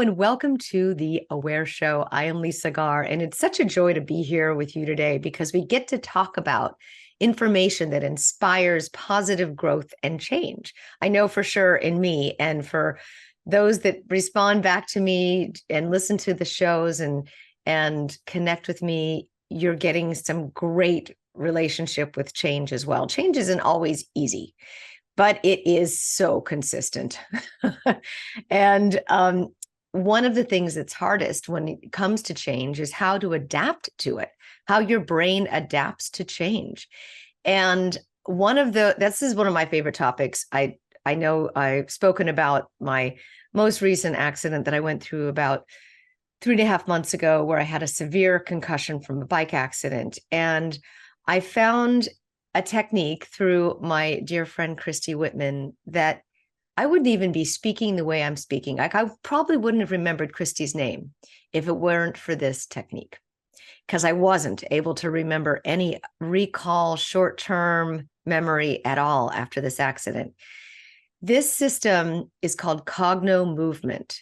and welcome to the Aware Show. I am Lisa Garr, and it's such a joy to be here with you today because we get to talk about information that inspires positive growth and change. I know for sure in me, and for those that respond back to me and listen to the shows and connect with me, you're getting some great relationship with change as well. Change isn't always easy, but it is so consistent. And one of the things that's hardest when it comes to change is how to adapt to it, how your brain adapts to change. And this is one of my favorite topics. I know I've spoken about my most recent accident that I went through about 3.5 months ago, where I had a severe concussion from a bike accident. And I found a technique through my dear friend, Christy Whitman, that I wouldn't even be speaking the way I'm speaking. Like, I probably wouldn't have remembered Christy's name if it weren't for this technique, because I wasn't able to remember any recall, short-term memory at all after this accident. This system is called Cognomovement,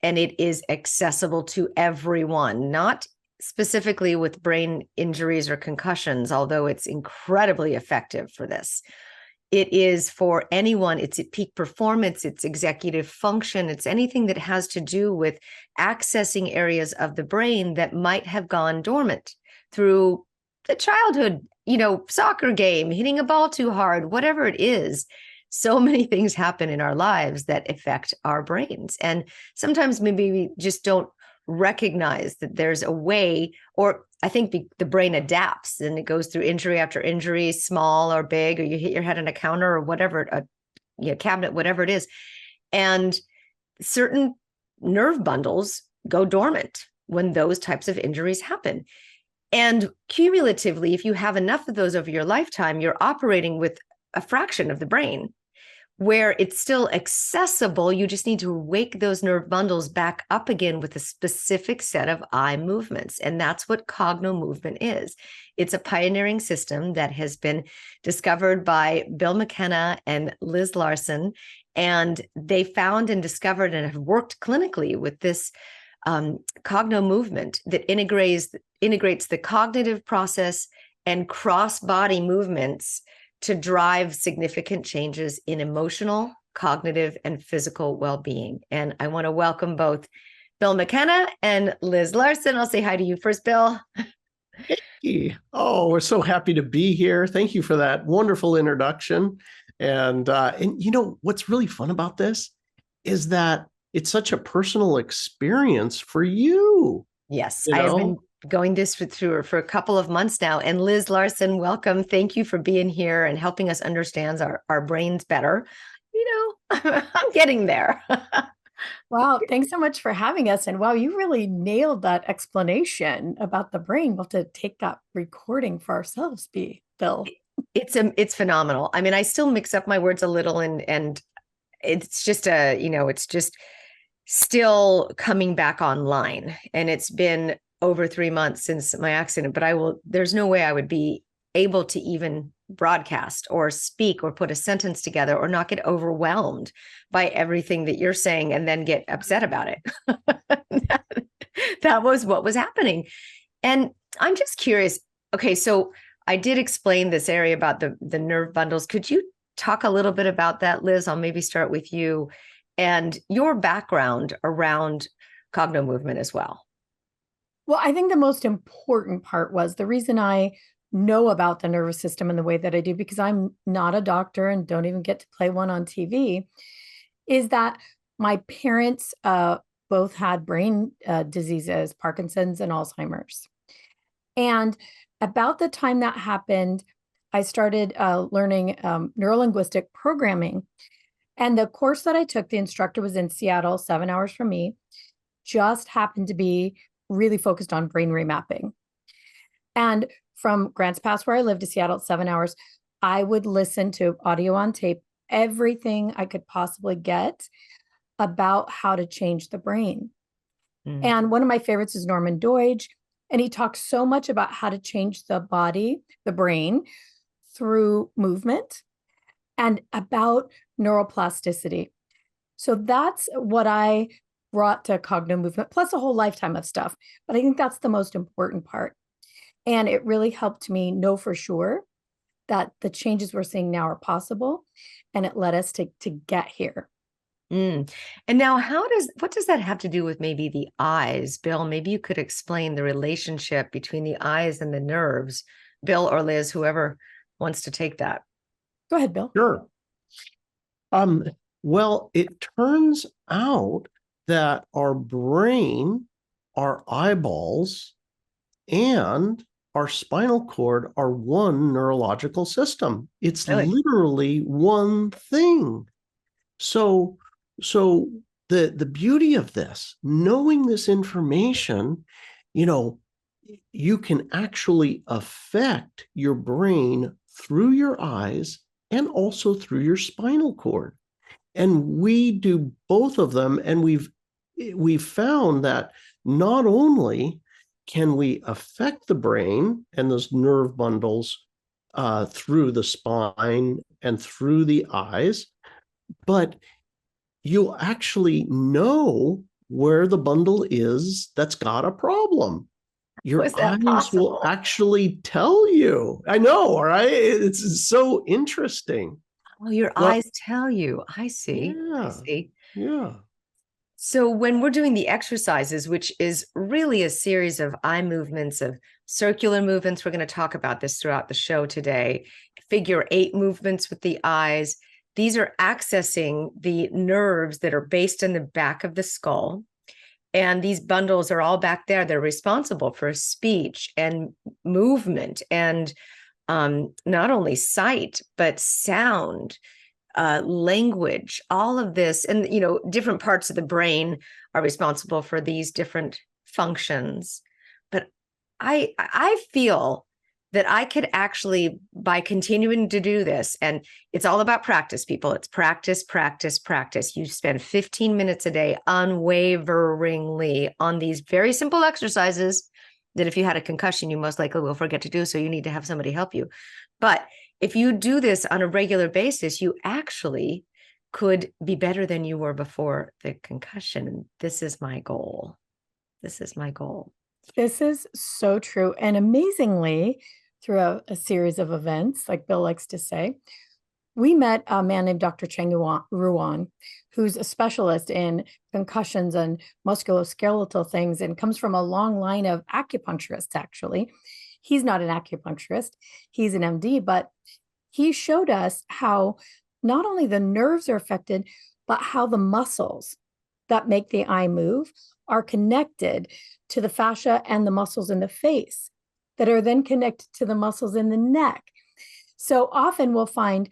and it is accessible to everyone, not specifically with brain injuries or concussions, although it's incredibly effective for this. It is for anyone. It's at peak performance, it's executive function, it's anything that has to do with accessing areas of the brain that might have gone dormant through a childhood, soccer game, hitting a ball too hard, whatever it is. So many things happen in our lives that affect our brains. And sometimes maybe we just don't recognize that there's a way, or I think the brain adapts and it goes through injury after injury, small or big, or you hit your head on a counter or whatever, a cabinet, whatever it is. And certain nerve bundles go dormant when those types of injuries happen. And cumulatively, if you have enough of those over your lifetime, you're operating with a fraction of the brain where it's still accessible. You just need to wake those nerve bundles back up again with a specific set of eye movements. And that's what Cognomovement is. It's a pioneering system that has been discovered by Bill Mckenna and Liz Larson. And they found and discovered and have worked clinically with this Cognomovement that integrates the cognitive process and cross-body movements to drive significant changes in emotional, cognitive, and physical well-being. And I want to welcome both Bill Mckenna and Liz Larson. I'll say hi to you first, Bill. Hey. Oh, we're so happy to be here. Thank you for that wonderful introduction. And what's really fun about this is that it's such a personal experience for you. Yes, I have been going this through for a couple of months now. And Liz Larson, welcome. Thank you for being here and helping us understand our brains better. I'm getting there. Wow, thanks so much for having us. And wow, you really nailed that explanation about the brain. We'll have to take that recording for ourselves, Bill. It's phenomenal. I mean, I still mix up my words a little, and it's just it's just still coming back online. And it's been over 3 months since my accident, but there's no way I would be able to even broadcast or speak or put a sentence together or not get overwhelmed by everything that you're saying and then get upset about it. That was what was happening. And I'm just curious. Okay, so I did explain this area about the nerve bundles. Could you talk a little bit about that, Liz? I'll maybe start with you and your background around Cognomovement as well. Well, I think the most important part was the reason I know about the nervous system in the way that I do, because I'm not a doctor and don't even get to play one on TV, is that my parents both had brain diseases, Parkinson's and Alzheimer's. And about the time that happened, I started learning neurolinguistic programming. And the course that I took, the instructor was in Seattle, 7 hours from me, just happened to be really focused on brain remapping. And from Grants Pass, where I lived, to Seattle, 7 hours, I would listen to audio on tape, everything I could possibly get about how to change the brain. And one of my favorites is Norman Doidge. And he talks so much about how to change the body, the brain, through movement and about neuroplasticity. So that's what I brought to Cognomovement, plus a whole lifetime of stuff. But I think that's the most important part. And it really helped me know for sure that the changes we're seeing now are possible. And it led us to get here. And now what does that have to do with maybe the eyes? Bill, maybe you could explain the relationship between the eyes and the nerves. Bill or Liz, whoever wants to take that. Go ahead, Bill. Sure. Well, it turns out that our brain, our eyeballs, and our spinal cord are one neurological system. It's Really? literally one thing. So the beauty of this, knowing this information, you can actually affect your brain through your eyes and also through your spinal cord. And we do both of them. And we've found that not only can we affect the brain and those nerve bundles through the spine and through the eyes, but you'll actually know where the bundle is that's got a problem. Your eyes will actually tell you. I know, right? It's so interesting. Oh, your eyes tell you. I see. Yeah, I see. Yeah. So when we're doing the exercises, which is really a series of eye movements, of circular movements, we're going to talk about this throughout the show today, figure 8 movements with the eyes. These are accessing the nerves that are based in the back of the skull. And these bundles are all back there. They're responsible for speech and movement and not only sight, but sound, language, all of this. And, different parts of the brain are responsible for these different functions. But I feel that I could actually, by continuing to do this, and it's all about practice, people. It's practice, practice, practice. You spend 15 minutes a day unwaveringly on these very simple exercises that if you had a concussion, you most likely will forget to do. So you need to have somebody help you. But if you do this on a regular basis, you actually could be better than you were before the concussion. And this is my goal. This is my goal. This is so true. And amazingly, through a series of events, like Bill likes to say, we met a man named Dr. Cheng Ruan, who's a specialist in concussions and musculoskeletal things and comes from a long line of acupuncturists, actually. He's not an acupuncturist, he's an MD, but he showed us how not only the nerves are affected, but how the muscles that make the eye move are connected to the fascia and the muscles in the face that are then connected to the muscles in the neck. So often we'll find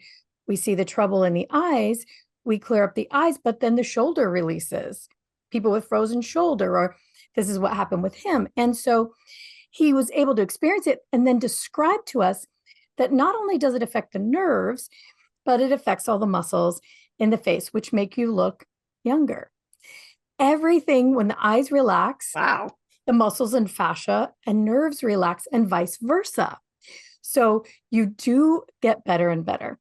we see the trouble in the eyes, we clear up the eyes, but then the shoulder releases. People with frozen shoulder, or this is what happened with him. And so he was able to experience it and then describe to us that not only does it affect the nerves, but it affects all the muscles in the face, which make you look younger. Everything, when the eyes relax, wow, the muscles and fascia and nerves relax, and vice versa. So you do get better and better.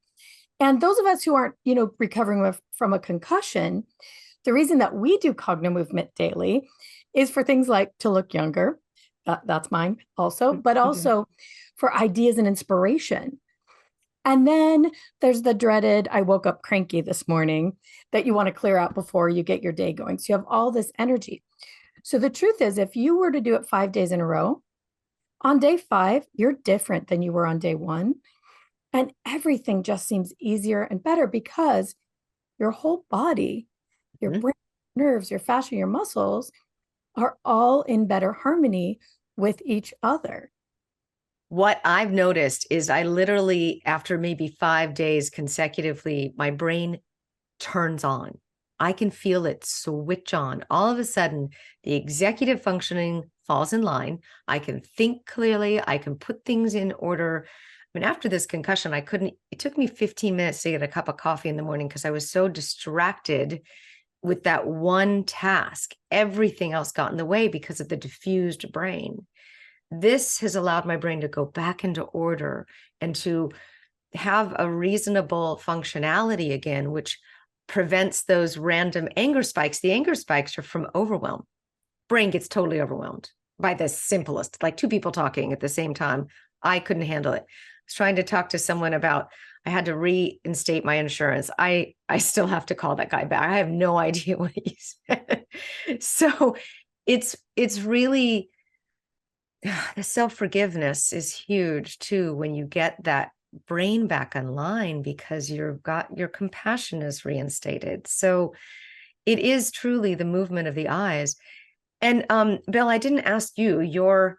And those of us who aren't, recovering from a concussion, the reason that we do Cognomovement daily is for things like to look younger. That's mine also, but also for ideas and inspiration. And then there's the dreaded, I woke up cranky this morning, that you want to clear out before you get your day going. So you have all this energy. So the truth is, if you were to do it 5 days in a row, on day 5, you're different than you were on day 1. And everything just seems easier and better because your whole body, your brain, nerves, your fascia, your muscles are all in better harmony with each other. What I've noticed is I literally, after maybe 5 days consecutively, my brain turns on. I can feel it switch on. All of a sudden, the executive functioning falls in line. I can think clearly. I can put things in order. I mean, after this concussion, it took me 15 minutes to get a cup of coffee in the morning because I was so distracted with that one task. Everything else got in the way because of the diffused brain. This has allowed my brain to go back into order and to have a reasonable functionality again, which prevents those random anger spikes. The anger spikes are from overwhelm. Brain gets totally overwhelmed by the simplest, like two people talking at the same time. I couldn't handle it. I was trying to talk to someone about, I had to reinstate my insurance. I still have to call that guy back. I have no idea what he said. So it's really, the self-forgiveness is huge too, when you get that brain back online, because you've got your compassion is reinstated. So it is truly the movement of the eyes. And Bill, I didn't ask you your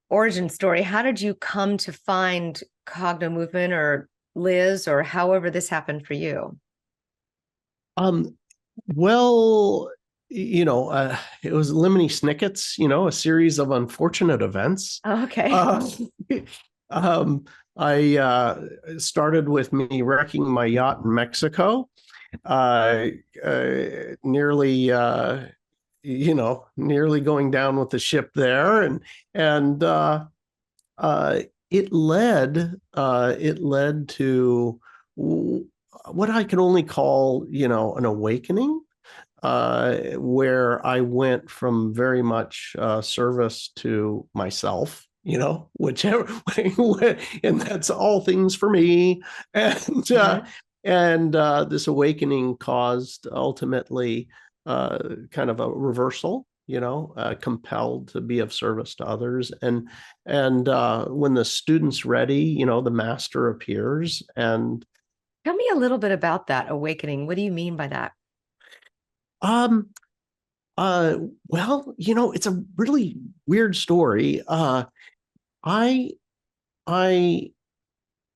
origin story. How did you come to find Cognomovement, or Liz, or however this happened for you? Well, it was Lemony Snicket's, a series of unfortunate events. Oh, okay. I started with me wrecking my yacht in Mexico, nearly going down with the ship there, and it led to what I can only call, an awakening, where I went from very much service to myself, whichever way, and that's all things for me. And this awakening caused ultimately kind of a reversal, compelled to be of service to others. And when the student's ready, the master appears. And tell me a little bit about that awakening. What do you mean by that? Well, it's a really weird story. I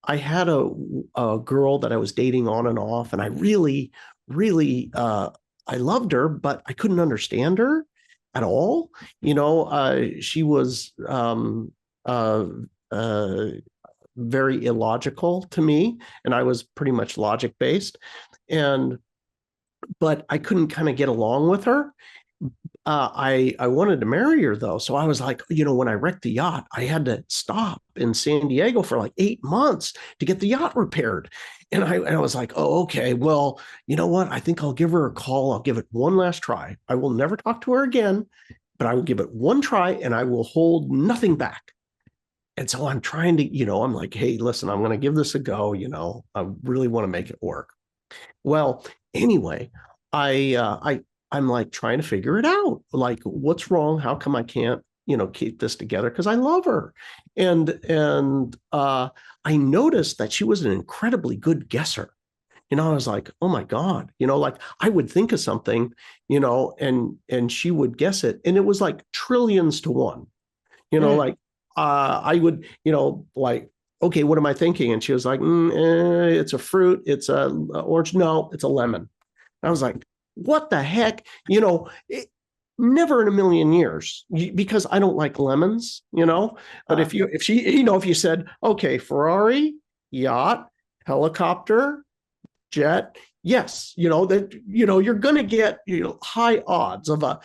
had a girl that I was dating on and off, and I really, really, I loved her, but I couldn't understand her at all. She was very illogical to me, and I was pretty much logic based. But I couldn't kind of get along with her. I wanted to marry her though. So I was like, when I wrecked the yacht, I had to stop in San Diego for like 8 months to get the yacht repaired. And I was like, oh, okay, well, you know what? I think I'll give her a call. I'll give it one last try. I will never talk to her again, but I will give it one try, and I will hold nothing back. And so I'm trying to, I'm like, hey, listen, I'm going to give this a go. I really want to make it work. Well, anyway, I'm like trying to figure it out. Like, what's wrong? How come I can't, keep this together? Because I love her. And I noticed that she was an incredibly good guesser. I was like, oh my God, like I would think of something, and she would guess it. And it was like trillions to one, like I would, like, okay, what am I thinking? And she was like, it's a fruit. It's a orange. No, it's a lemon. I was like, what the heck? Never in a million years, because I don't like lemons, but if you said, okay, Ferrari, yacht, helicopter, jet, yes, that, you're going to get, high odds of a,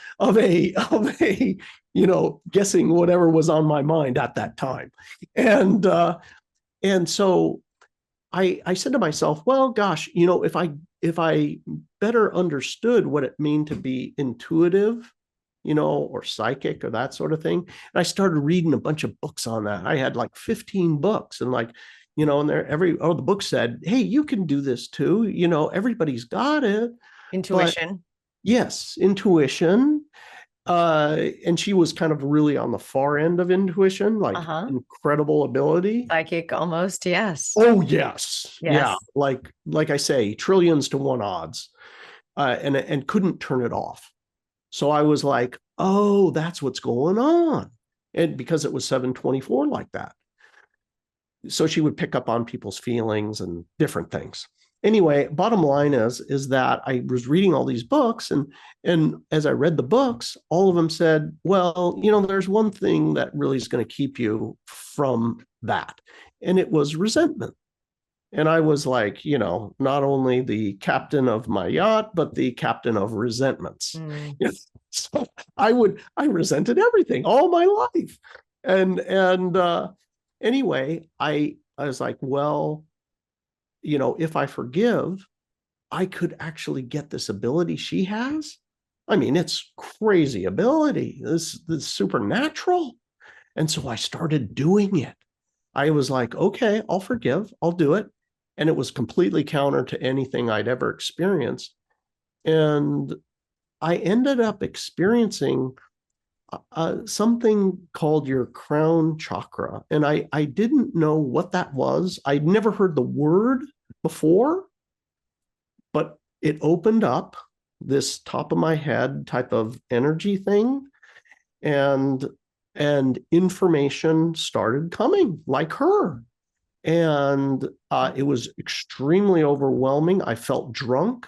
guessing whatever was on my mind at that time. And so I said to myself, well, gosh, if I better understood what it meant to be intuitive, or psychic or that sort of thing. And I started reading a bunch of books on that. I had like 15 books, and like, and the book said, hey, you can do this too. Everybody's got it. Intuition. But yes, intuition. And she was kind of really on the far end of intuition, like incredible ability. Psychic almost, yes. Oh, yes. Yes. Yeah. Like I say, trillions to one odds, and couldn't turn it off. So I was like, oh, that's what's going on. And because it was 724 like that. So she would pick up on people's feelings and different things. Anyway, bottom line is that I was reading all these books, and as I read the books, all of them said, well, there's one thing that really is going to keep you from that. And it was resentment. And I was like, not only the captain of my yacht, but the captain of resentments. So I resented everything all my life. And anyway, I was like, well, if I forgive, I could actually get this ability she has. I mean, it's crazy ability. This supernatural. And so I started doing it. I was like, okay, I'll forgive, I'll do it. And it was completely counter to anything I'd ever experienced. And I ended up experiencing something called your crown chakra. And I didn't know what that was. I'd never heard the word before, but it opened up this top of my head type of energy thing. And information started coming like her. And it was extremely overwhelming. I felt drunk.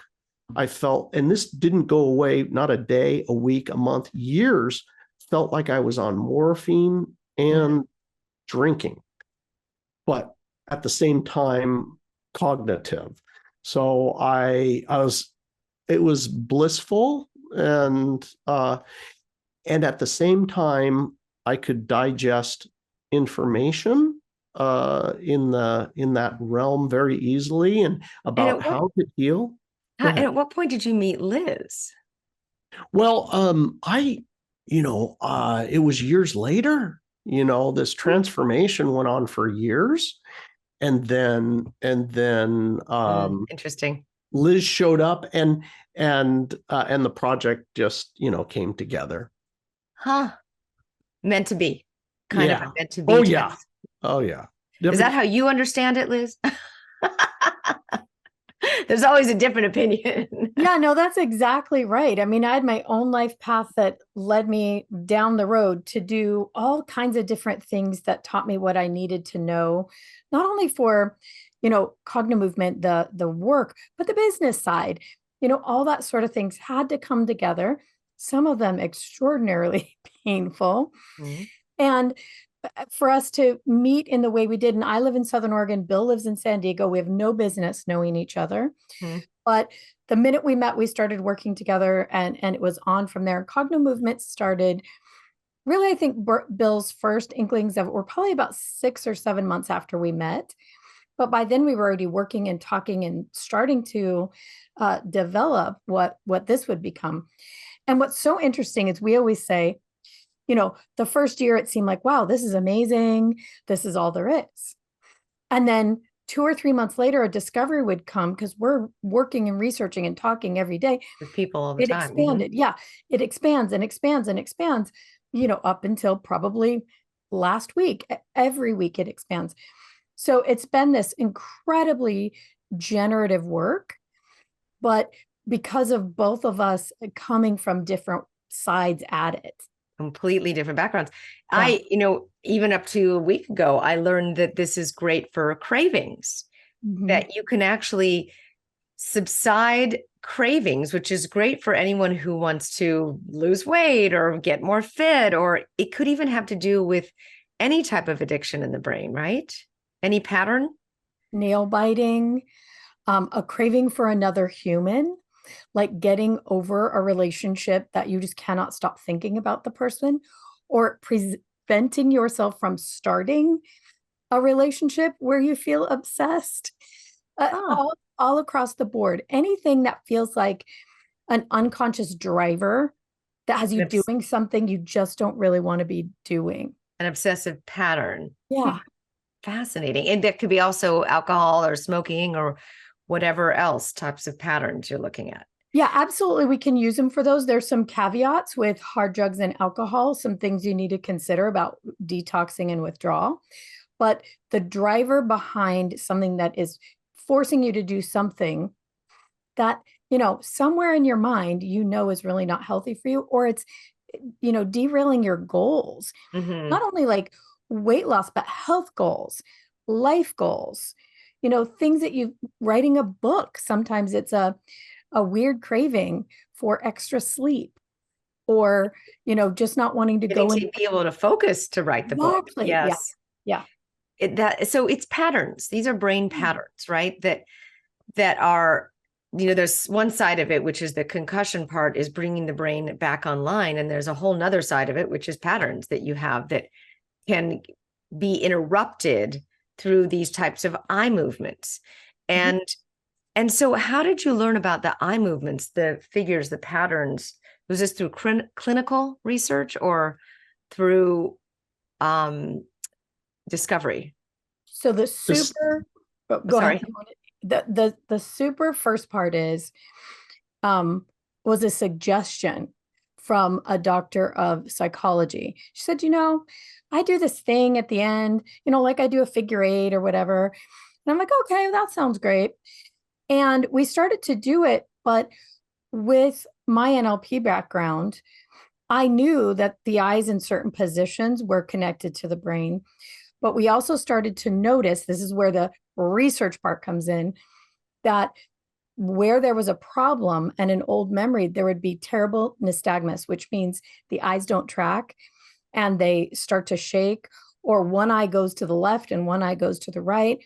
And this didn't go away, not a day, a week, a month, years, felt like I was on morphine and drinking, but at the same time, cognitive. So it was blissful. And at the same time, I could digest information in that realm very easily, and about how to heal. And at what point did you meet Liz? Well, it was years later. This transformation went on for years, and then interesting. Liz showed up, and the project just came together. Huh. Meant to be. Kind of meant to be. Oh, yeah. Oh, yeah. Is that how you understand it, Liz? There's always a different opinion. Yeah, no, that's exactly right. I mean, I had my own life path that led me down the road to do all kinds of different things that taught me what I needed to know, not only for, Cognomovement, the work, but the business side. All that sort of things had to come together. Some of them extraordinarily painful. Mm-hmm. And for us to meet in the way we did, and I live in Southern Oregon, Bill lives in San Diego. We have no business knowing each other. Mm-hmm. But the minute we met, we started working together, and it was on from there. Cognomovement started, really, I think Bill's first inklings of it were probably about 6 or 7 months after we met. But by then we were already working and talking and starting to develop what this would become. And what's so interesting is we always say, the first year it seemed like, wow, this is amazing. This is all there is. And then 2 or 3 months later, a discovery would come, because we're working and researching and talking every day with people all the time. It expanded. Mm-hmm. Yeah. It expands and expands and expands, up until probably last week. Every week it expands. So it's been this incredibly generative work, but because of both of us coming from different sides at it. Completely different backgrounds. Yeah. Even up to a week ago, I learned that this is great for cravings, mm-hmm. that you can actually subside cravings, which is great for anyone who wants to lose weight or get more fit, or it could even have to do with any type of addiction in the brain, right? Any pattern? Nail biting, a craving for another human, like getting over a relationship that you just cannot stop thinking about the person, or preventing yourself from starting a relationship where you feel obsessed. All across the board. Anything that feels like an unconscious driver that has you doing something you just don't really want to be doing. An obsessive pattern. Yeah. Fascinating. And that could be also alcohol or smoking or whatever else types of patterns you're looking at. Yeah, absolutely. We can use them for those. There's some caveats with hard drugs and alcohol, some things you need to consider about detoxing and withdrawal. But the driver behind something that is forcing you to do something that, somewhere in your mind, is really not healthy for you, or it's, derailing your goals, mm-hmm. not only like weight loss, but health goals, life goals, things that writing a book. Sometimes it's a weird craving for extra sleep, or, just not wanting to go and be able to focus to write the book. Yes. Yeah. So it's patterns. These are brain patterns, right? That are, there's one side of it, which is the concussion part, is bringing the brain back online. And there's a whole nother side of it, which is patterns that you have that can be interrupted through these types of eye movements. And And so how did you learn about the eye movements, the figures, the patterns? Was this through clinical research or through discovery? So the super, go ahead. Sorry. The super first part is, was a suggestion from a doctor of psychology. She said, I do this thing at the end, like I do a figure 8 or whatever. And I'm like, okay, that sounds great. And we started to do it, but with my NLP background, I knew that the eyes in certain positions were connected to the brain. But we also started to notice, this is where the research part comes in, that where there was a problem and an old memory, there would be terrible nystagmus, which means the eyes don't track and they start to shake, or one eye goes to the left and one eye goes to the right,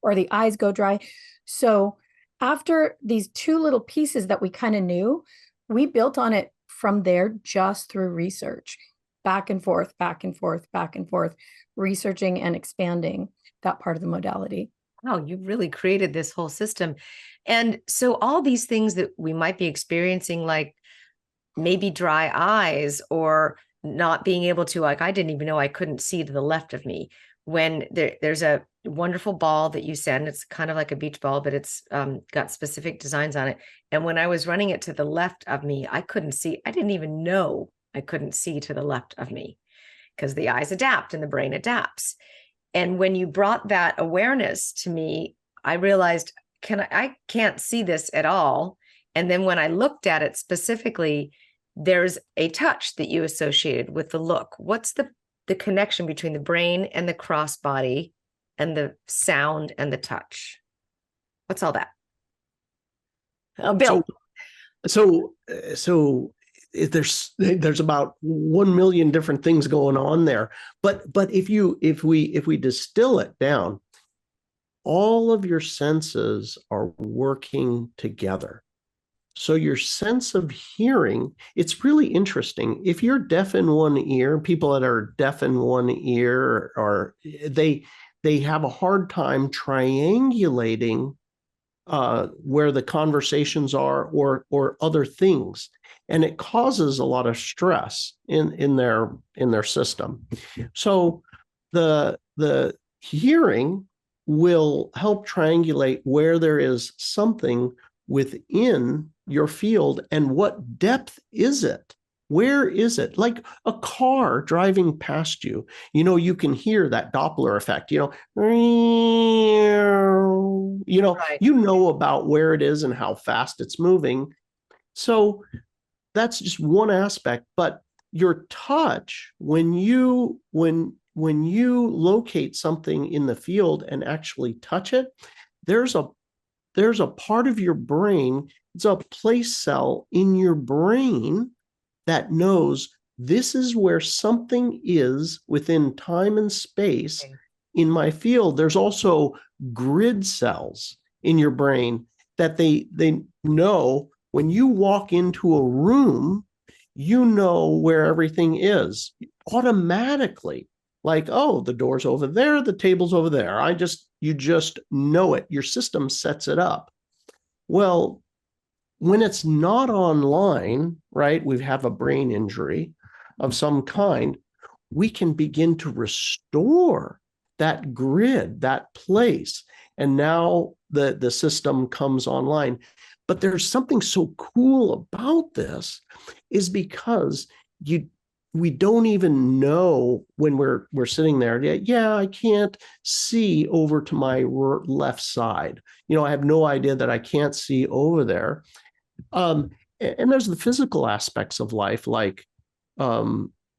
or the eyes go dry. So after these 2 little pieces that we kind of knew, we built on it from there just through research, back and forth, back and forth, back and forth, researching and expanding that part of the modality. Wow, you really created this whole system. And so all these things that we might be experiencing, like maybe dry eyes or not being able to, like, I didn't even know I couldn't see to the left of me. When there's a wonderful ball that you send, it's kind of like a beach ball, but it's got specific designs on it. And when I was running it to the left of me, I couldn't see. I didn't even know I couldn't see to the left of me because the eyes adapt and the brain adapts. And when you brought that awareness to me, I realized, I can't see this at all. And then when I looked at it specifically, there's a touch that you associated with the look. What's the connection between the brain and the cross body and the sound and the touch? What's all that? Bill. So there's about 1 million different things going on there. But if we distill it down, all of your senses are working together. So your sense of hearing, it's really interesting. If you're deaf in one ear, people that are deaf in one ear, they have a hard time triangulating where the conversations are or other things. And it causes a lot of stress in their system. So the hearing will help triangulate where there is something within your field and what depth is it? Where is it? Like a car driving past you, you can hear that Doppler effect, Right. you know about where it is and how fast it's moving. So that's just one aspect, but your touch, when you locate something in the field and actually touch it, there's a part of your brain, it's a place cell in your brain that knows this is where something is within time and space in my field. There's also grid cells in your brain that they know when you walk into a room, you know where everything is automatically. Like, oh, the door's over there, the table's over there. You just know it. Your system sets it up. Well, when it's not online, right, we have a brain injury of some kind, we can begin to restore that grid, that place. And now the system comes online. But there's something so cool about this is because we don't even know when we're sitting there. Yeah, I can't see over to my left side. I have no idea that I can't see over there. And there's the physical aspects of life, like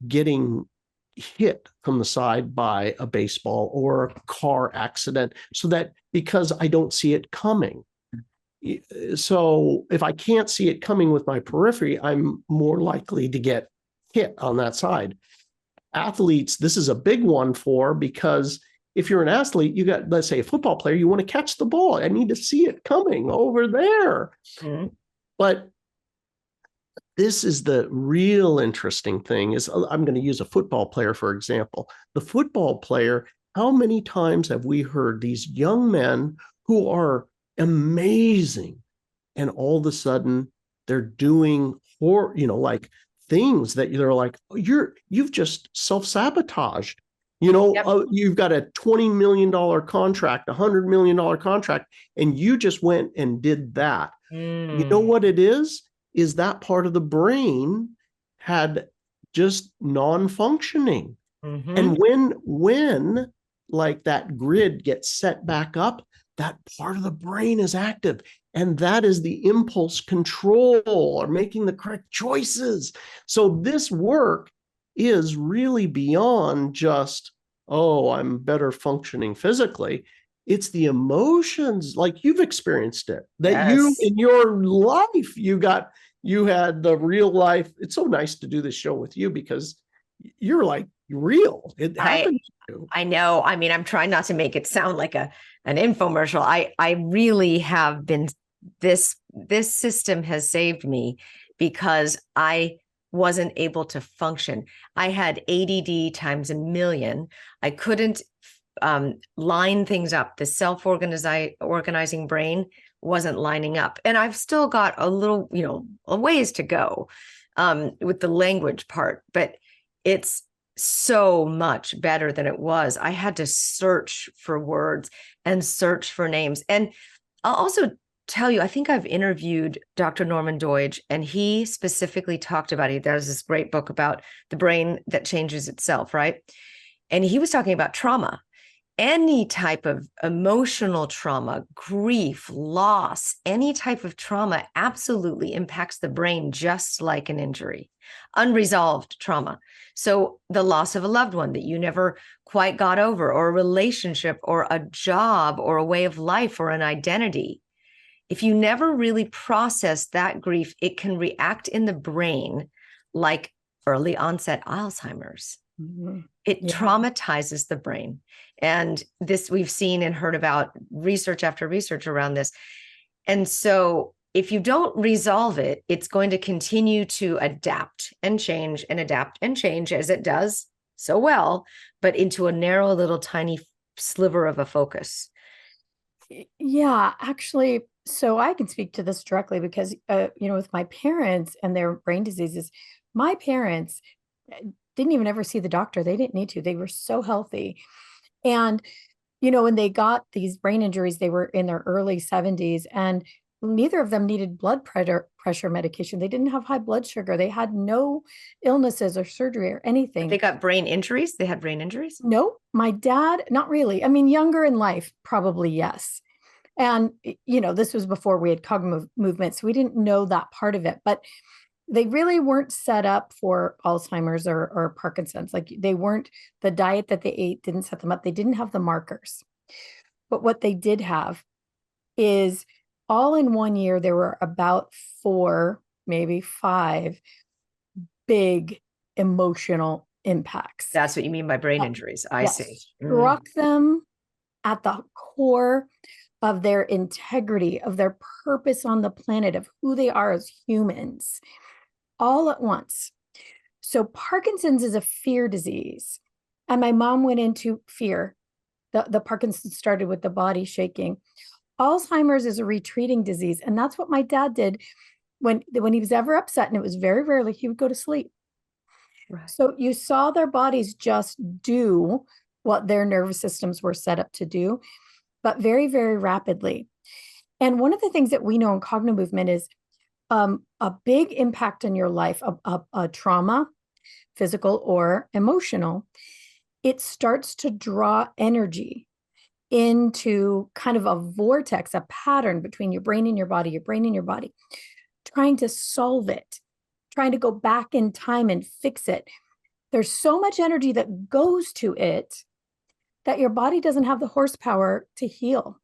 getting hit from the side by a baseball or a car accident, so that because I don't see it coming. So if I can't see it coming with my periphery, I'm more likely to get hit on that side. Athletes, this is a big one because if you're an athlete, you got, let's say, a football player, you want to catch the ball. I need to see it coming over there. Mm-hmm. But this is the real interesting thing is, I'm going to use a football player, for example. The football player, how many times have we heard these young men who are amazing. And all of a sudden they're doing like things that they're like, oh, you've just self-sabotaged. You've got a $20 million contract, $100 million contract, and you just went and did that. You know what it is that part of the brain had just non-functioning. And when like that grid gets set back up, that part of the brain is active. And that is the impulse control or making the correct choices. So this work is really beyond just, oh, I'm better functioning physically. It's the emotions, like you've experienced it, that you in your life, you had the real life. It's so nice to do this show with you because you're like real. It happened to you. I know. I mean, I'm trying not to make it sound like an infomercial. I really have been, this system has saved me because I wasn't able to function. I had ADD times a million. I couldn't line things up. The self-organizing brain wasn't lining up. And I've still got a little, a ways to go with the language part, but it's so much better than it was. I had to search for words and search for names. And I'll also tell you, I think I've interviewed Dr. Norman Doidge, and he specifically talked about it. There's this great book about the brain that changes itself, right? And he was talking about trauma. Any type of emotional trauma, grief, loss, any type of trauma absolutely impacts the brain just like an injury, unresolved trauma. So the loss of a loved one that you never quite got over, or a relationship, or a job, or a way of life, or an identity. If you never really process that grief, it can react in the brain like early onset Alzheimer's. It traumatizes the brain. And this we've seen and heard about research after research around this. And so if you don't resolve it, it's going to continue to adapt and change and adapt and change, as it does so well, but into a narrow little tiny sliver of a focus. Yeah, actually, so I can speak to this directly because, with my parents and their brain diseases, my parents didn't even ever see the doctor. They didn't need to. They were so healthy. And, when they got these brain injuries, they were in their early 70s, and neither of them needed blood pressure medication. They didn't have high blood sugar. They had no illnesses or surgery or anything. They got brain injuries? They had brain injuries? No, my dad, not really. I mean, younger in life, probably yes. And, this was before we had cognitive movement, so we didn't know that part of it. But they really weren't set up for Alzheimer's or Parkinson's. Like they weren't, the diet that they ate didn't set them up. They didn't have the markers. But what they did have is all in 1 year, there were about 4, maybe 5 big emotional impacts. That's what you mean by brain injuries. I see. Struck them at the core of their integrity, of their purpose on the planet, of who they are as humans, all at once. So Parkinson's is a fear disease. And my mom went into fear. The Parkinson's started with the body shaking. Alzheimer's is a retreating disease. And that's what my dad did when he was ever upset. And it was very rarely, he would go to sleep. Right. So you saw their bodies just do what their nervous systems were set up to do, but very, very rapidly. And one of the things that we know in cognitive movement is a big impact on your life, a trauma, physical or emotional, it starts to draw energy into kind of a vortex, a pattern between your brain and your body, trying to solve it, trying to go back in time and fix it. There's so much energy that goes to it that your body doesn't have the horsepower to heal.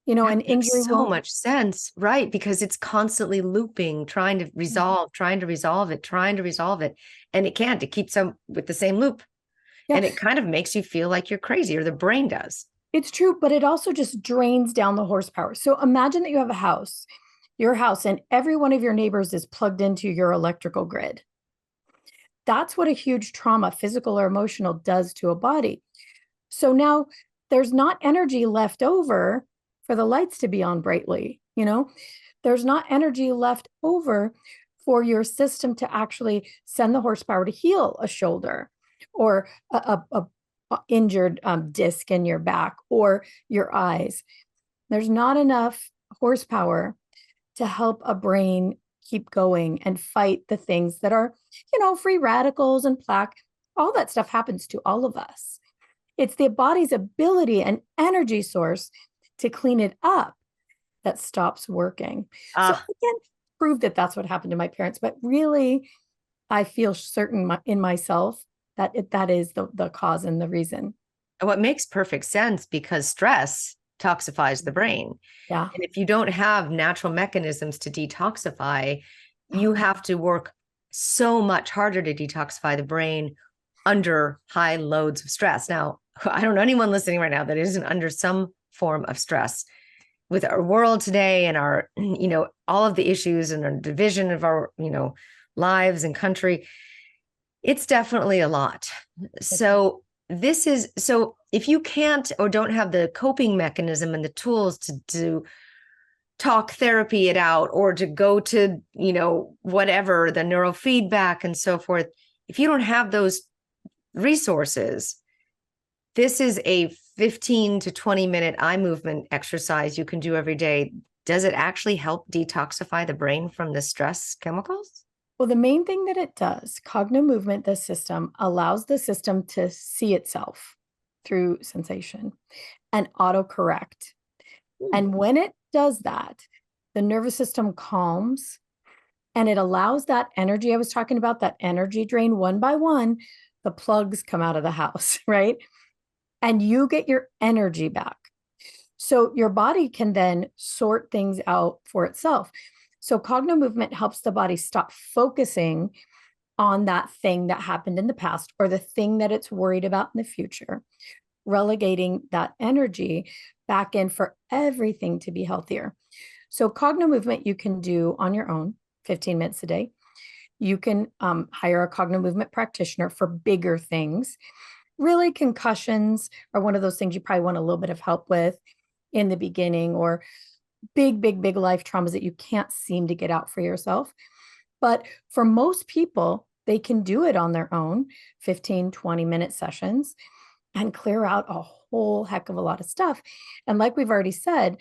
An injury makes so much sense, right? Because it's constantly looping, trying to resolve it. And it can't. It keeps them with the same loop. Yeah. And it kind of makes you feel like you're crazy, or the brain does. It's true, but it also just drains down the horsepower. So imagine that you have a house, your house, and every one of your neighbors is plugged into your electrical grid. That's what a huge trauma, physical or emotional, does to a body. So now there's not energy left over for the lights to be on brightly. There's not energy left over for your system to actually send the horsepower to heal a shoulder or a injured disc in your back or your eyes. There's not enough horsepower to help a brain keep going and fight the things that are, free radicals and plaque. All that stuff happens to all of us. It's the body's ability and energy source to clean it up that stops working. So I can't prove that that's what happened to my parents, but really, I feel certain in myself that that is the cause and the reason. What makes perfect sense, because stress toxifies the brain. Yeah. And if you don't have natural mechanisms to detoxify, you have to work so much harder to detoxify the brain under high loads of stress. Now, I don't know anyone listening right now that isn't under some form of stress. With our world today and our, all of the issues and our division of our, lives and country, it's definitely a lot. So if you can't or don't have the coping mechanism and the tools to talk therapy it out, or to go to, whatever, the neurofeedback and so forth, if you don't have those resources, this is a 15 to 20 minute eye movement exercise you can do every day. Does it actually help detoxify the brain from the stress chemicals? Well, the main thing that it does, Cognomovement, the system, allows the system to see itself through sensation and autocorrect. And when it does that, the nervous system calms and it allows that energy I was talking about, that energy drain one by one, the plugs come out of the house, right? And you get your energy back. So your body can then sort things out for itself. So Cognomovement helps the body stop focusing on that thing that happened in the past or the thing that it's worried about in the future, relegating that energy back in for everything to be healthier. So Cognomovement you can do on your own, 15 minutes a day. You can hire a Cognomovement practitioner for bigger things. Really, concussions are one of those things you probably want a little bit of help with in the beginning, or big life traumas that you can't seem to get out for yourself. But for most people, they can do it on their own, 15, 20-minute sessions, and clear out a whole heck of a lot of stuff. And like we've already said,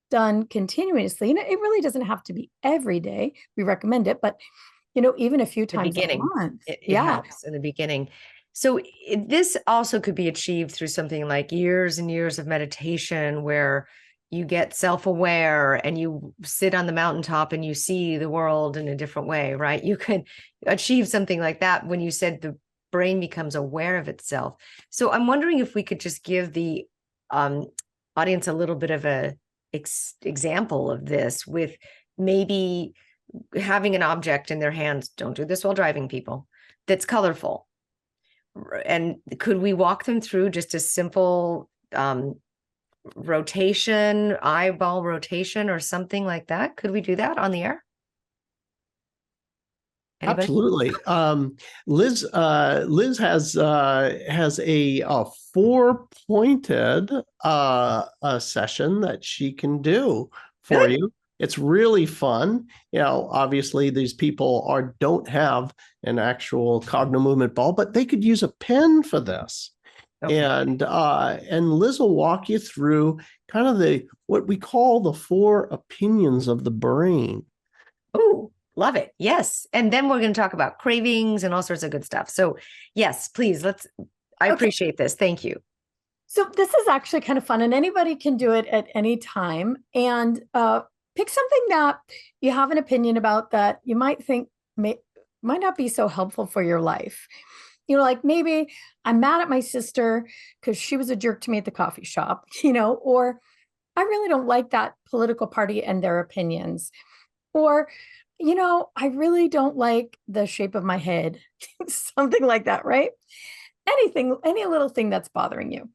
done continuously. And it really doesn't have to be every day. We recommend it, but even a few times a month. It helps in the beginning. So this also could be achieved through something like years and years of meditation, where you get self-aware and you sit on the mountaintop and you see the world in a different way, right? You could achieve something like that when you said the brain becomes aware of itself. So I'm wondering if we could just give the audience a little bit of a example of this, with maybe having an object in their hands. Don't do this while driving, people. That's colorful. And could we walk them through just a simple rotation, eyeball rotation or something like that? Could we do that on the air? Anybody? Absolutely. Liz has a four-pointed session that she can do for you. It's really fun. Obviously these people don't have an actual Cognomovement ball, but they could use a pen for this. Okay. And Liz will walk you through kind of what we call the 4 opinions of the brain. Oh, love it. Yes. And then we're going to talk about cravings and all sorts of good stuff. So yes, please, I appreciate this. Thank you. So this is actually kind of fun, and anybody can do it at any time. And pick something that you have an opinion about that you might think might not be so helpful for your life. Like maybe I'm mad at my sister because she was a jerk to me at the coffee shop, or I really don't like that political party and their opinions, or, I really don't like the shape of my head, something like that, right? Any little thing that's bothering you.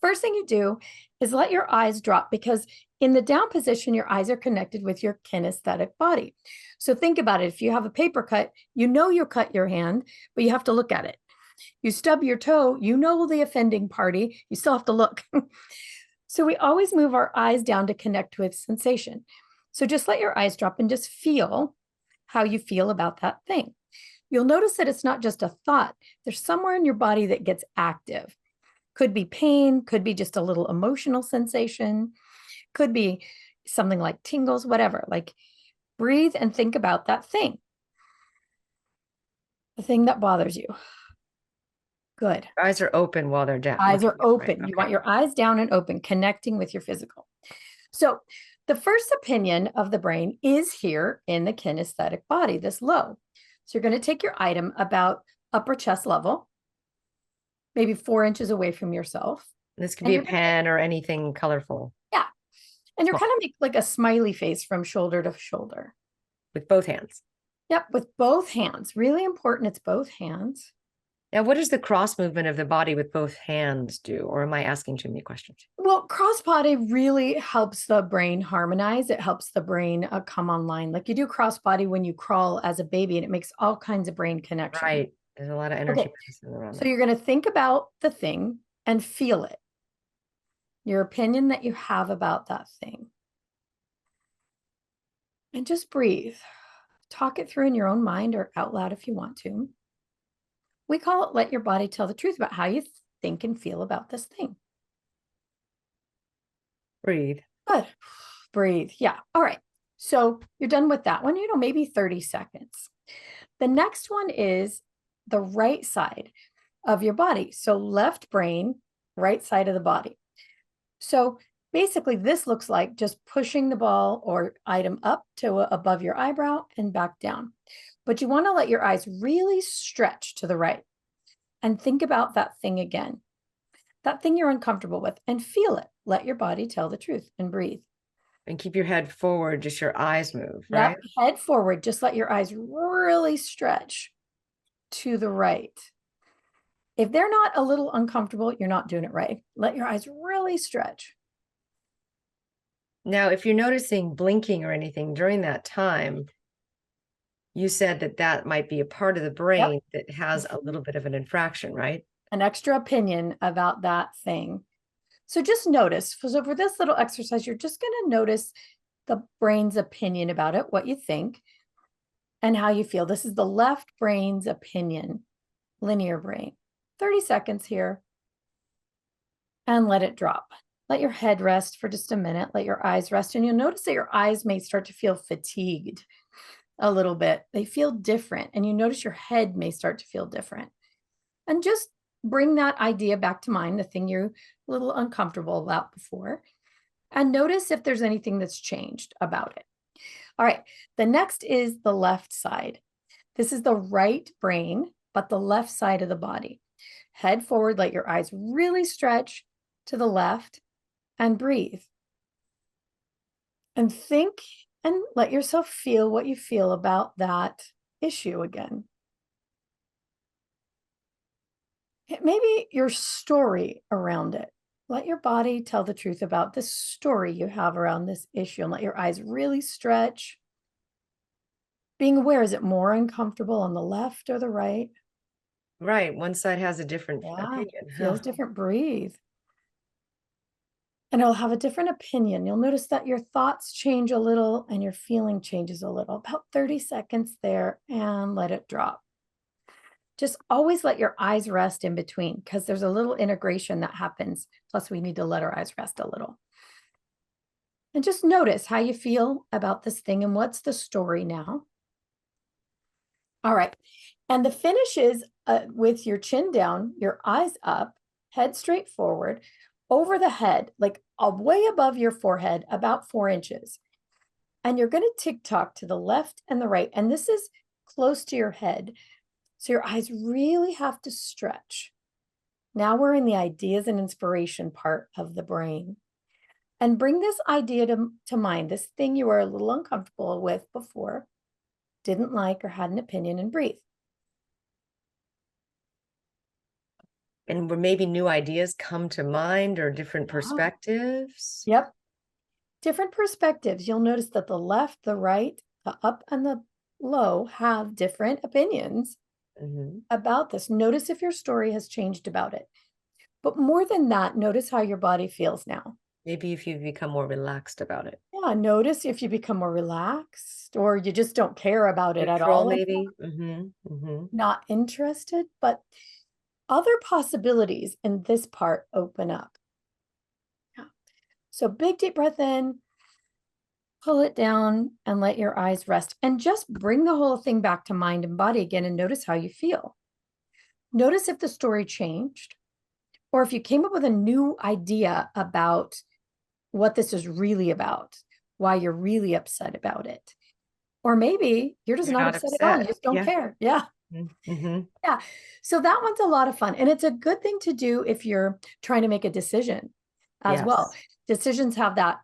First thing you do is let your eyes drop, because in the down position, your eyes are connected with your kinesthetic body. So think about it. If you have a paper cut, you cut your hand, but you have to look at it. You stub your toe, the offending party, you still have to look. So we always move our eyes down to connect with sensation. So just let your eyes drop and just feel how you feel about that thing. You'll notice that it's not just a thought. There's somewhere in your body that gets active. Could be pain, could be just a little emotional sensation, could be something like tingles, whatever. Like breathe and think about that thing, the thing that bothers you. Good. Eyes are open while they're down. Eyes are open. Right. You want your eyes down and open, connecting with your physical. So the first opinion of the brain is here in the kinesthetic body, this low. So you're going to take your item about upper chest level, maybe 4 inches away from yourself. This could be a pen or anything colorful. Yeah. And you're kind of make like a smiley face from shoulder to shoulder. With both hands. Yep, with both hands. Really important, it's both hands. Now, what does the cross movement of the body with both hands do? Or am I asking too many questions? Well, cross body really helps the brain harmonize. It helps the brain come online. Like you do cross body when you crawl as a baby, and it makes all kinds of brain connections. Right. There's a lot of energy. Okay. So you're going to think about the thing and feel it. Your opinion that you have about that thing. And just breathe. Talk it through in your own mind or out loud if you want to. We call it let your body tell the truth about how you think and feel about this thing. Breathe. Good. Breathe. Yeah. All right. So you're done with that one, maybe 30 seconds. The next one is the right side of your body. So left brain, right side of the body. So basically this looks like just pushing the ball or item up to above your eyebrow and back down. But you want to let your eyes really stretch to the right and think about that thing again, that thing you're uncomfortable with, and feel it. Let your body tell the truth and breathe. And keep your head forward, just your eyes move, right? Yep, head forward, just let your eyes really stretch to the right. If they're not a little uncomfortable, you're not doing it right. Let your eyes really stretch. Now, if you're noticing blinking or anything during that time, you said that that might be a part of the brain that has a little bit of an infraction, right? An extra opinion about that thing. So just notice. So for this little exercise, you're just going to notice the brain's opinion about it, what you think, and how you feel. This is the left brain's opinion, linear brain. 30 seconds here. And let it drop. Let your head rest for just a minute. Let your eyes rest. And you'll notice that your eyes may start to feel fatigued a little bit. They feel different. And you notice your head may start to feel different. And just bring that idea back to mind, the thing you're a little uncomfortable about before. And notice if there's anything that's changed about it. All right. The next is the left side. This is the right brain, but the left side of the body. Head forward. Let your eyes really stretch to the left and breathe. And think and let yourself feel what you feel about that issue again. Maybe your story around it. Let your body tell the truth about this story you have around this issue, and let your eyes really stretch. Being aware, is it more uncomfortable on the left or the right? Right. One side has a different opinion. Feels different. Breathe. And it'll have a different opinion. You'll notice that your thoughts change a little and your feeling changes a little. About 30 seconds there, and let it drop. Just always let your eyes rest in between, because there's a little integration that happens. Plus, we need to let our eyes rest a little. And just notice how you feel about this thing and what's the story now. All right. And the finish is with your chin down, your eyes up, head straight forward, over the head, like way above your forehead, about 4 inches. And you're going to tick-tock to the left and the right. And this is close to your head. So your eyes really have to stretch. Now we're in the ideas and inspiration part of the brain. And bring this idea to mind, this thing you were a little uncomfortable with before, didn't like or had an opinion, and breathe. And where maybe new ideas come to mind or different perspectives. Yep. Different perspectives. You'll notice that the left, the right, the up, and the low have different opinions about this. Notice if your story has changed about it. But more than that, notice how your body feels now. Maybe if you become more relaxed about it. Yeah, notice if you become more relaxed or you just don't care about it at Neutral, all. maybe. Mm-hmm. Not interested, but other possibilities in this part open up. Yeah. So big deep breath in, pull it down and let your eyes rest and just bring the whole thing back to mind and body again and notice how you feel. Notice if the story changed or if you came up with a new idea about what this is really about, why you're really upset about it. Or maybe you're just You're not not upset at all. You upset. just don't Yeah. care. Yeah. Mm-hmm. Yeah. So that one's a lot of fun. And it's a good thing to do if you're trying to make a decision as well. Yes. Decisions have that,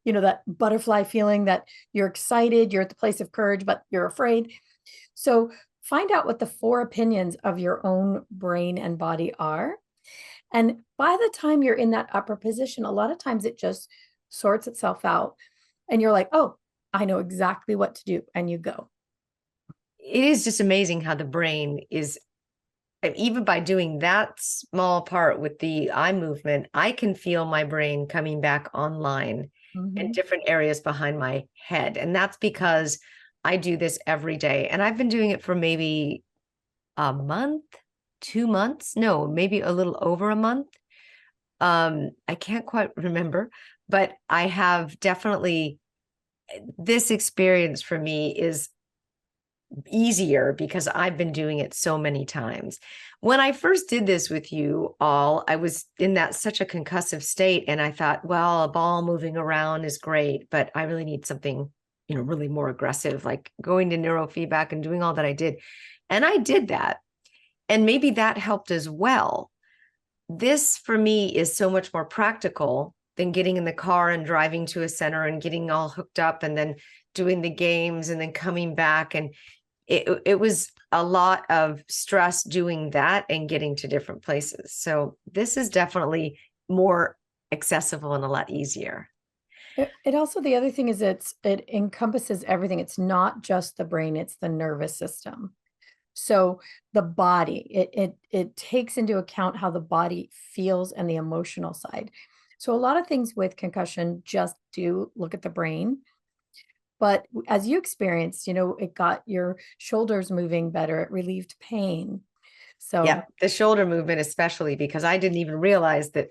that butterfly feeling that you're excited, you're at the place of courage, but you're afraid. So find out what the 4 opinions of your own brain and body are. And by the time you're in that upper position, a lot of times it just sorts itself out. And you're like, oh, I know exactly what to do. And you go. It is just amazing how the brain is, even by doing that small part with the eye movement, I can feel my brain coming back online in different areas behind my head. And that's because I do this every day. And I've been doing it for maybe a month, 2 months, no, maybe a little over a month. I can't quite remember, but I have definitely, this experience for me is easier because I've been doing it so many times. When I first did this with you all, I was in that such a concussive state, and I thought, well, a ball moving around is great, but I really need something, really more aggressive, like going to neurofeedback and doing all that I did. And I did that. And maybe that helped as well. This for me is so much more practical than getting in the car and driving to a center and getting all hooked up and then doing the games and then coming back. And it was a lot of stress doing that and getting to different places. So this is definitely more accessible and a lot easier. It also, the other thing is it encompasses everything. It's not just the brain, it's the nervous system. So the body, it takes into account how the body feels and the emotional side. So a lot of things with concussion just do look at the brain. But as you experienced, it got your shoulders moving better. It relieved pain. So yeah, the shoulder movement, especially because I didn't even realize that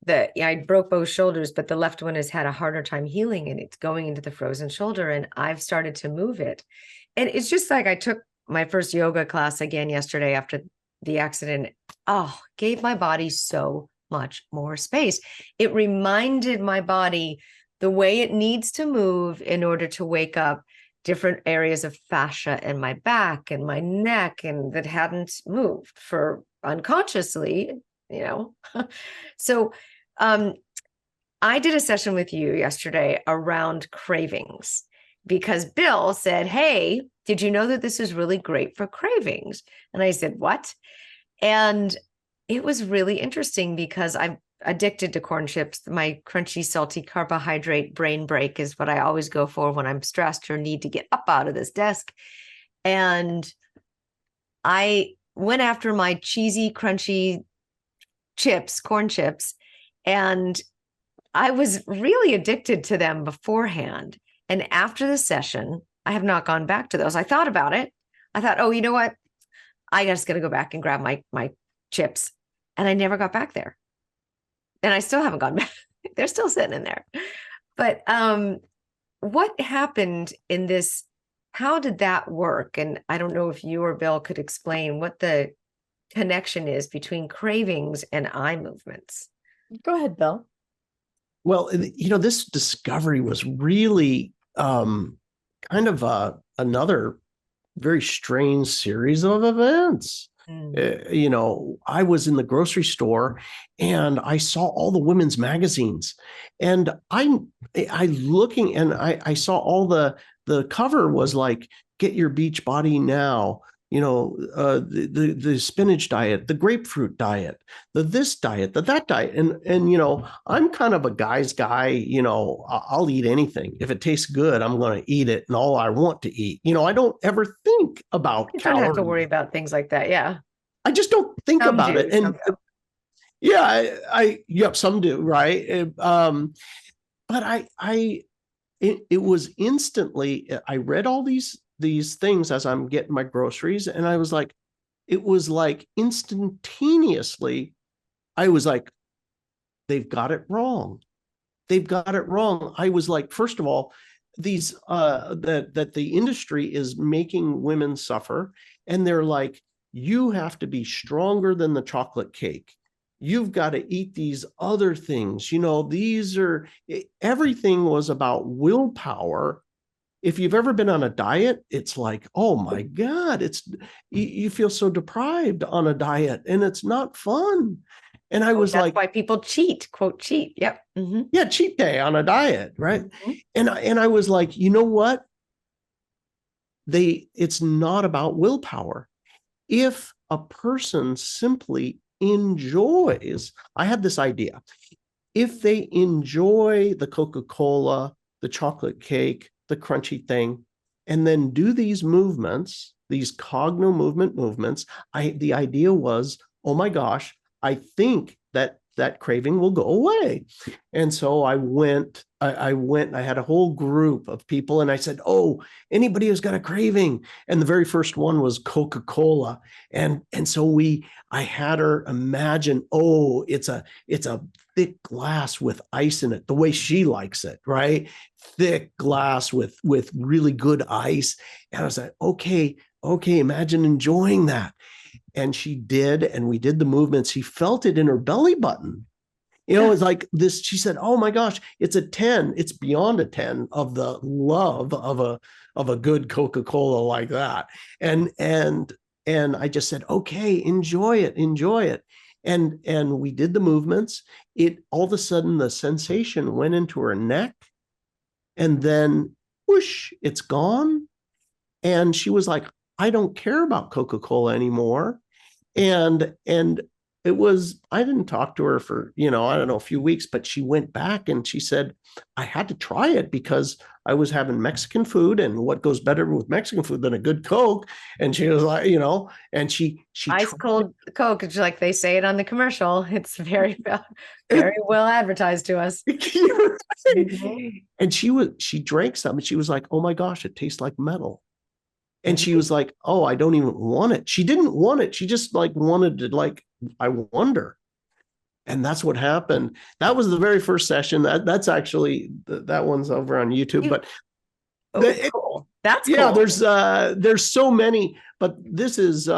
I broke both shoulders, but the left one has had a harder time healing and it's going into the frozen shoulder. And I've started to move it. And it's just like I took my first yoga class again yesterday after the accident. Oh, gave my body so much more space. It reminded my body the way it needs to move in order to wake up different areas of fascia in my back and my neck and that hadn't moved for unconsciously, So I did a session with you yesterday around cravings because Bill said, hey, did you know that this is really great for cravings? And I said, what? And it was really interesting because I'm addicted to corn chips. My crunchy, salty carbohydrate brain break is what I always go for when I'm stressed or need to get up out of this desk. And I went after my cheesy, crunchy chips, corn chips, and I was really addicted to them beforehand. And after the session, I have not gone back to those. I thought about it. I thought, oh, you know what? I just got to go back and grab my chips. And I never got back there. And I still haven't gone back. They're still sitting in there. But what happened in this? How did that work? And I don't know if you or Bill could explain what the connection is between cravings and eye movements. Go ahead, Bill. Well, this discovery was really kind of another very strange series of events. I was in the grocery store and I saw all the women's magazines, and I looking and I saw all the cover was like, get your beach body now. The spinach diet, the grapefruit diet, the this diet, the that diet. And I'm kind of a guy's guy, I'll eat anything. If it tastes good, I'm going to eat it and all I want to eat. I don't ever think about You don't calories. have to worry about things like that. Yeah. I just don't think Some about do, it. And some don't. Yeah, yep, some do, right? But it was instantly, I read all these things as I'm getting my groceries, and I was like, it was like instantaneously, I was like, they've got it wrong. They've got it wrong. I was like, first of all, these that the industry is making women suffer, and they're like, you have to be stronger than the chocolate cake. You've got to eat these other things. These are, everything was about willpower. If you've ever been on a diet, it's like, oh my God, you feel so deprived on a diet, and it's not fun. And I was That's like, why people cheat, quote, cheat. Yep. Mm-hmm. yeah, cheat day on a diet, right? Mm-hmm. And I was like, you know what? It's not about willpower. If a person simply enjoys, I had this idea. If they enjoy the Coca-Cola, the chocolate cake, the crunchy thing, and then do these movements, these cognomovement movements, the idea was, oh my gosh, I think that craving will go away. And so I went, I had a whole group of people, and I said, oh, anybody who's got a craving. And the very first one was Coca-Cola. And so I had her imagine, oh, it's a thick glass with ice in it, the way she likes it, right? Thick glass with really good ice. And I was like, okay, imagine enjoying that. And she did, and we did the movements. She felt it in her belly button. It's like this. She said, oh my gosh, it's a 10. It's beyond a 10 of the love of a good Coca-Cola like that. And I just said, okay, enjoy it. And we did the movements. It all of a sudden, the sensation went into her neck, and then whoosh, it's gone. And she was like, I don't care about Coca-Cola anymore. And it was, I didn't talk to her for, I don't know, a few weeks, but she went back and she said, I had to try it because I was having Mexican food, and what goes better with Mexican food than a good Coke? And she was like, and she ice cold Coke, it's like they say it on the commercial. It's very, very well advertised to us. Mm-hmm. And she drank some, and she was like, oh my gosh, it tastes like metal. And she was like, oh, I don't even want it. She didn't want it. She just like wanted to, like, I wonder. And that's what happened. That was the very first session. That's actually, that one's over on YouTube. But cool. That's yeah, cool. There's so many, but this is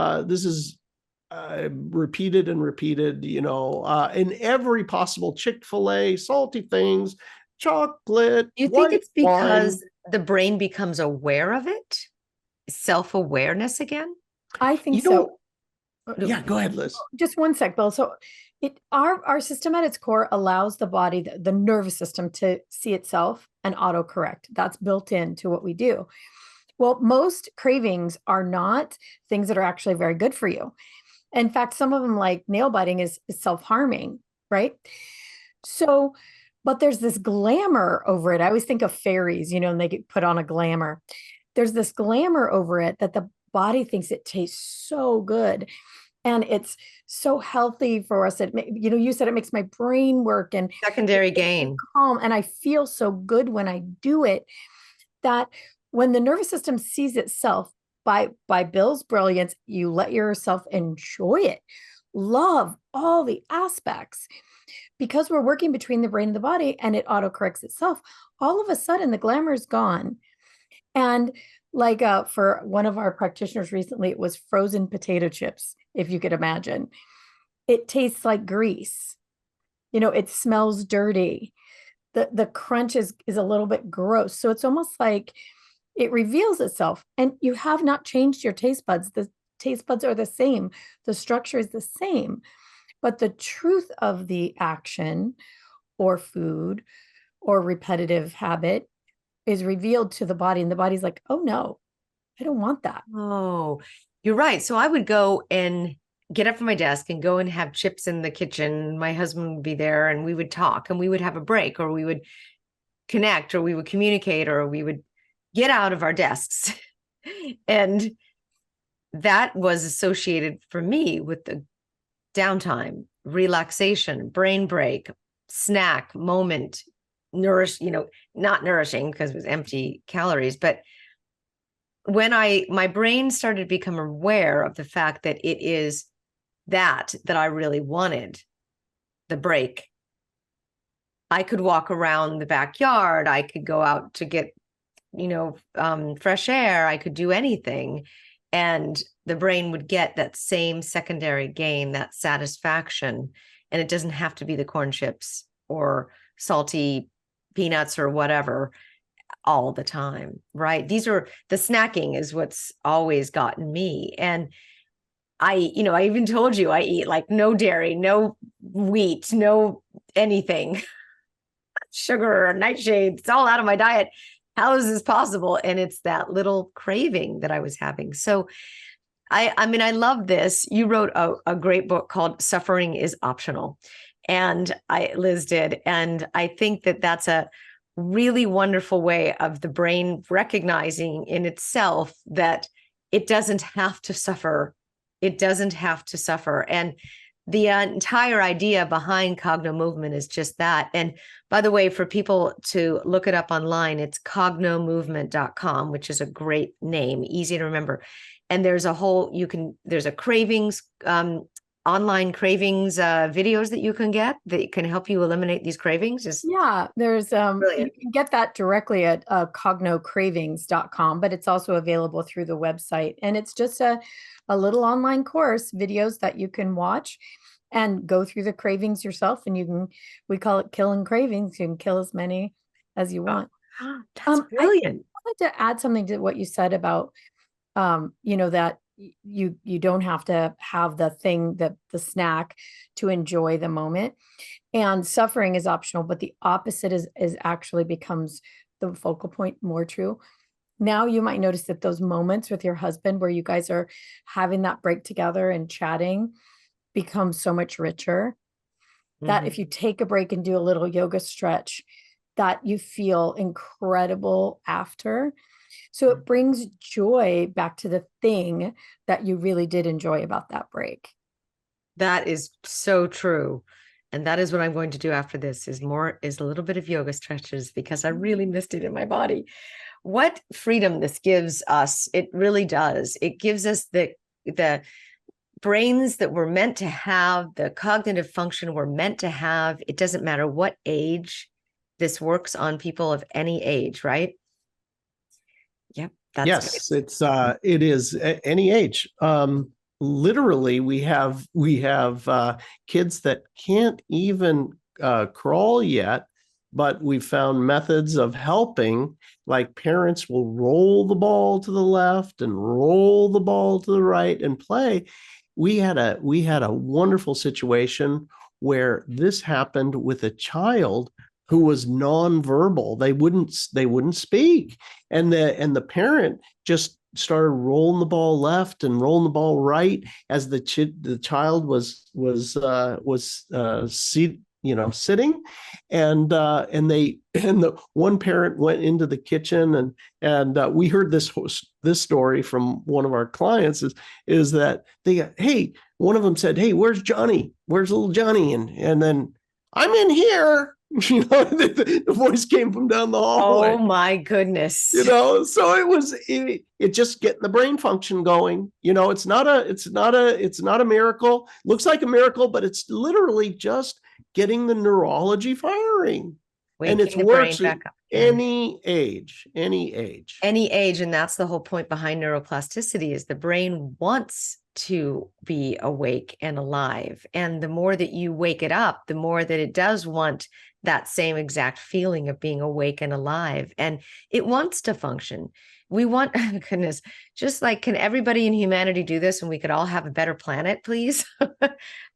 repeated and repeated, in every possible Chick-fil-A, salty things, chocolate. You think it's because the brain becomes aware of it? Self-awareness again? I think so. Yeah, go ahead, Liz. Just one sec, Bill. So our system at its core allows the body, the nervous system, to see itself and autocorrect. That's built into what we do. Well, most cravings are not things that are actually very good for you. In fact, some of them, like nail biting, is self-harming, right? So, but there's this glamour over it. I always think of fairies, and they get put on a glamour. There's this glamour over it that the body thinks it tastes so good, and it's so healthy for us. You said it makes my brain work, and secondary gain, calm, and I feel so good when I do it, that when the nervous system sees itself, by Bill's brilliance, you let yourself enjoy it, love all the aspects, because we're working between the brain and the body, and it autocorrects itself. All of a sudden, the glamour is gone. And like for one of our practitioners recently, it was frozen potato chips, if you could imagine. It tastes like grease. It smells dirty. The crunch is a little bit gross. So it's almost like it reveals itself, and you have not changed your taste buds. The taste buds are the same. The structure is the same. But the truth of the action or food or repetitive habit is revealed to the body, and the body's like, oh no, I don't want that. Oh, you're right. So I would go and get up from my desk and go and have chips in the kitchen. My husband would be there, and we would talk, and we would have a break, or we would connect, or we would communicate, or we would get out of our desks. And that was associated for me with the downtime relaxation, brain break, snack, moment, not nourishing because it was empty calories, but when my brain started to become aware of the fact that it is that I really wanted, the break, I could walk around the backyard. I could go out to get, fresh air. I could do anything. And the brain would get that same secondary gain, that satisfaction. And it doesn't have to be the corn chips or salty peanuts or whatever all the time, right? The snacking is what's always gotten me. And I even told you I eat like no dairy, no wheat, no anything, sugar or nightshades. It's all out of my diet. How is this possible? And it's that little craving that I was having. So I love this. You wrote a great book called Suffering is Optional. And Liz did. And I think that that's a really wonderful way of the brain recognizing in itself that it doesn't have to suffer. It doesn't have to suffer. And the entire idea behind Cognomovement is just that. And by the way, for people to look it up online, it's cognomovement.com, which is a great name, easy to remember. And there's there's a cravings, online cravings videos that you can get that can help you eliminate these cravings. There's you can get that directly at cognocravings.com, but it's also available through the website. And it's just a little online course, videos that you can watch and go through the cravings yourself. And we call it killing cravings. You can kill as many as you want. That's brilliant. I wanted to add something to what you said about, that you don't have to have the snack to enjoy the moment, and suffering is optional, but the opposite is actually becomes the focal point. More true. Now you might notice that those moments with your husband where you guys are having that break together and chatting become so much richer. That if you take a break and do a little yoga stretch, that you feel incredible after. So it brings joy back to the thing that you really did enjoy about that break. That is so true. And that is what I'm going to do after this is a little bit of yoga stretches, because I really missed it in my body. What freedom this gives us. It really does. It gives us the brains that we're meant to have, the cognitive function we're meant to have. It doesn't matter what age. This works on people of any age, right? Yep. Yes, it is any age. Literally, we have kids that can't even crawl yet, but we've found methods of helping. Like parents will roll the ball to the left and roll the ball to the right and play. We had a wonderful situation where this happened with a child who was nonverbal. They wouldn't speak. And the parent just started rolling the ball left and rolling the ball right as the child was sitting, and the one parent went into the kitchen, and we heard this story from one of our clients is that one of them said, "Hey, where's Johnny? Where's little Johnny?" And then, "I'm in here." The voice came from down the hallway. Oh my goodness. So it just getting the brain function going. It's not a miracle. Looks like a miracle, but it's literally just getting the neurology firing. And it works at any age. And that's the whole point behind neuroplasticity is the brain wants to be awake and alive. And the more that you wake it up, the more that it does want that same exact feeling of being awake and alive. And it wants to function. We want, goodness, just like, can everybody in humanity do this and we could all have a better planet, please?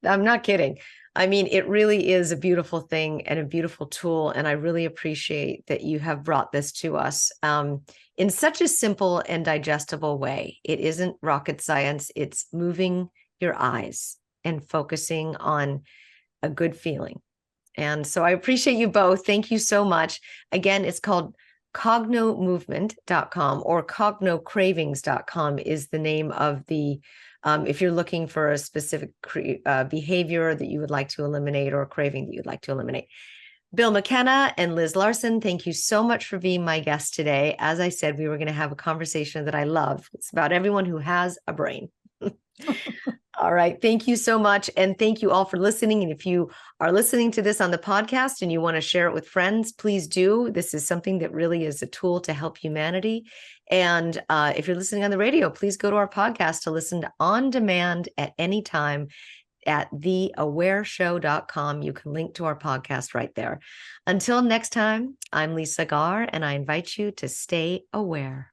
I'm not kidding. I mean, it really is a beautiful thing and a beautiful tool. And I really appreciate that you have brought this to us in such a simple and digestible way. It isn't rocket science. It's moving your eyes and focusing on a good feeling. And so I appreciate you both. Thank you so much. Again, it's called Cognomovement.com or cognocravings.com is the name of the, if you're looking for a specific behavior that you would like to eliminate or a craving that you'd like to eliminate. Bill Mckenna and Liz Larson, thank you so much for being my guest today. As I said, we were going to have a conversation that I love. It's about everyone who has a brain. All right. Thank you so much. And thank you all for listening. And if you are listening to this on the podcast and you want to share it with friends, please do. This is something that really is a tool to help humanity. And if you're listening on the radio, please go to our podcast to listen on demand at any time at theawareshow.com. You can link to our podcast right there. Until next time, I'm Lisa Garr, and I invite you to stay aware.